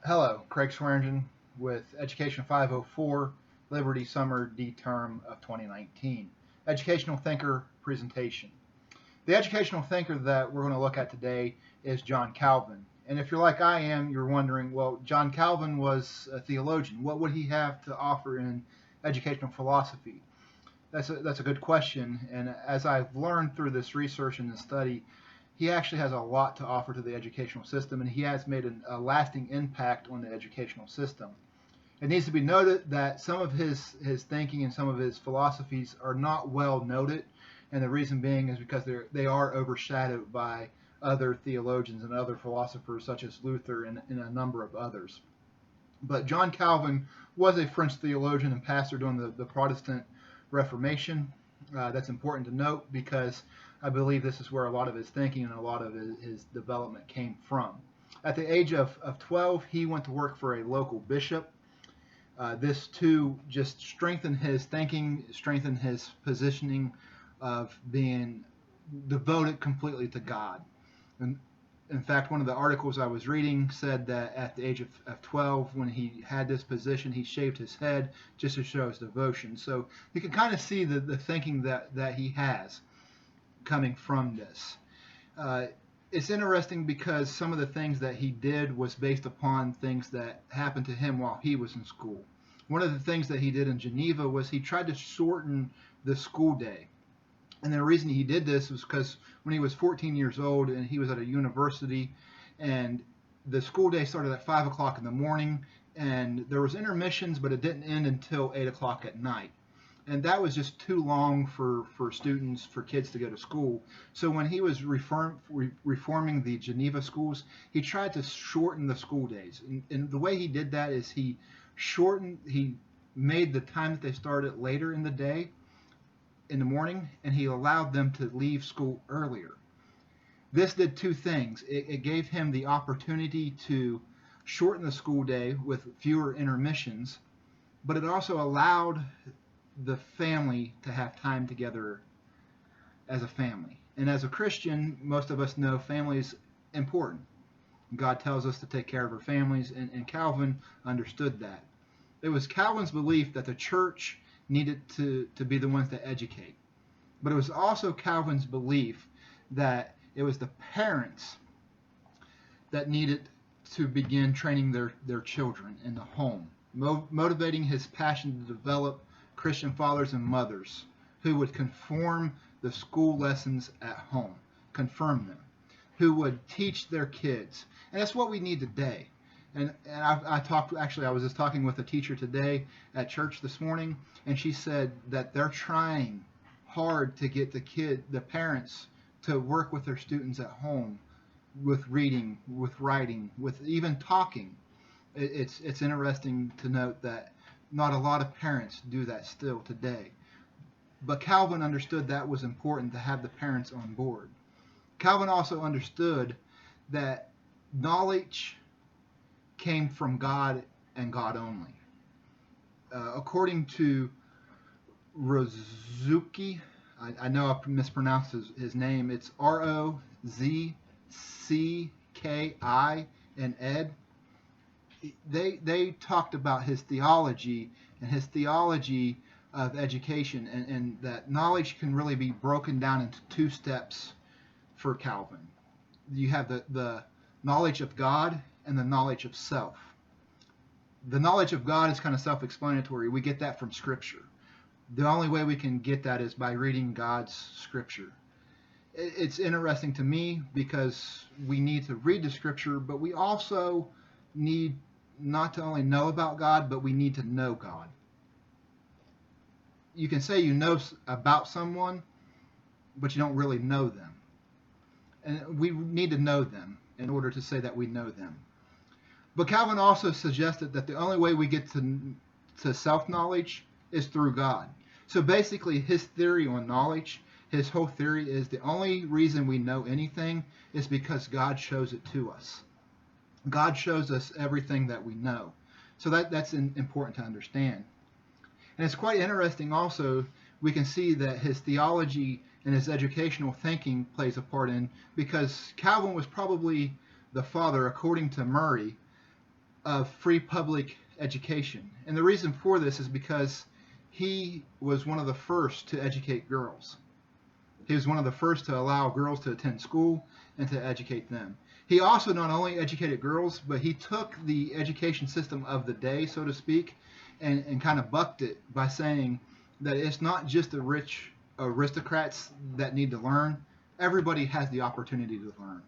Hello, Craig Swearingen with Education 504, Liberty Summer D-Term of 2019. Educational Thinker Presentation. The educational thinker that we're going to look at today is John Calvin. And if you're like I am, you're wondering, well, John Calvin was a theologian. What would he have to offer in educational philosophy? That's a good question. And as I've learned through this research and this study, he actually has a lot to offer to the educational system, and he has made a lasting impact on the educational system. It needs to be noted that some of his thinking and some of his philosophies are not well noted, and the reason being is because they are overshadowed by other theologians and other philosophers such as Luther and a number of others. But John Calvin was a French theologian and pastor during the Protestant Reformation. That's important to note because I believe this is where a lot of his thinking and a lot of his development came from. At the age of 12, he went to work for a local bishop. This too just strengthened his thinking, strengthened his positioning of being devoted completely to God. And in fact, one of the articles I was reading said that at the age of 12, when he had this position, he shaved his head just to show his devotion. So you can kind of see the thinking that he has coming from this. It's interesting because some of the things that he did was based upon things that happened to him while he was in school. One of the things that he did in Geneva was he tried to shorten the school day. And the reason he did this was because when he was 14 years old and he was at a university, and the school day started at 5 o'clock in the morning, and there was intermissions, but it didn't end until 8 o'clock at night. And that was just too long for students, for kids to go to school. So when he was reforming the Geneva schools, he tried to shorten the school days. And the way he did that is he made the time that they started later in the day, in the morning, and he allowed them to leave school earlier. This did two things. It gave him the opportunity to shorten the school day with fewer intermissions, but it also allowed the family to have time together as a family. And as a Christian, most of us know family is important. God tells us to take care of our families, and Calvin understood that. It was Calvin's belief that the church needed to be the ones to educate. But it was also Calvin's belief that it was the parents that needed to begin training their children in the home, motivating his passion to develop Christian fathers and mothers who would conform the school lessons at home, confirm them, who would teach their kids. And that's what we need today. And I was just talking with a teacher today at church this morning, and she said that they're trying hard to get the parents to work with their students at home with reading, with writing, with even talking. It's interesting to note that not a lot of parents do that still today. But Calvin understood that was important to have the parents on board. Calvin also understood that knowledge came from God and God only. According to Rozzuki, I know I mispronounced his name, it's Rozcki and Ed. They talked about his theology and his theology of education, and that knowledge can really be broken down into two steps for Calvin. You have the knowledge of God and the knowledge of self. The knowledge of God is kind of self-explanatory. We get that from Scripture. The only way we can get that is by reading God's Scripture. It's interesting to me because we need to read the Scripture, but we also need not to only know about God, but we need to know God. You can say you know about someone, but you don't really know them. And we need to know them in order to say that we know them. But Calvin also suggested that the only way we get to self-knowledge is through God. So basically his theory on knowledge, his whole theory is the only reason we know anything is because God shows it to us. God shows us everything that we know. So that's important to understand. And it's quite interesting also, we can see that his theology and his educational thinking plays a part in, because Calvin was probably the father, according to Murray, of free public education. And the reason for this is because he was one of the first to educate girls. He was one of the first to allow girls to attend school and to educate them. He also not only educated girls, but he took the education system of the day, so to speak, and kind of bucked it by saying that it's not just the rich aristocrats that need to learn. Everybody has the opportunity to learn.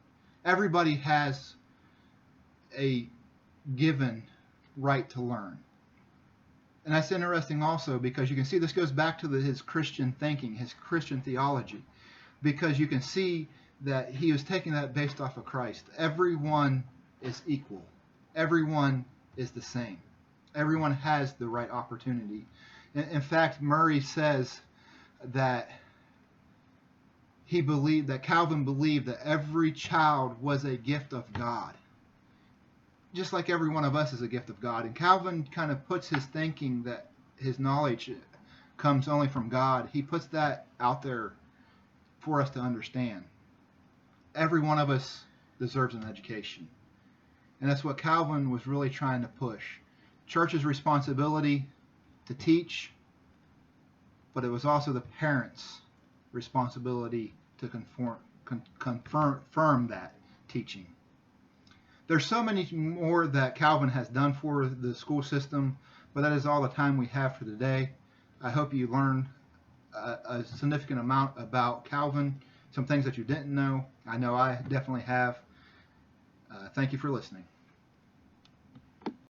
Everybody has a given right to learn. And that's interesting also because you can see this goes back to his Christian thinking, his Christian theology, because you can see that he was taking that based off of Christ. Everyone is equal. Everyone is the same. Everyone has the right opportunity. In fact, Murray says that Calvin believed that every child was a gift of God. Just like every one of us is a gift of God. And Calvin kind of puts his thinking that his knowledge comes only from God. He puts that out there for us to understand. Every one of us deserves an education. And that's what Calvin was really trying to push. Church's responsibility to teach, but it was also the parents' responsibility to confirm that teaching. There's so many more that Calvin has done for the school system, but that is all the time we have for today. I hope you learned a significant amount about Calvin, some things that you didn't know. I know I definitely have. Thank you for listening.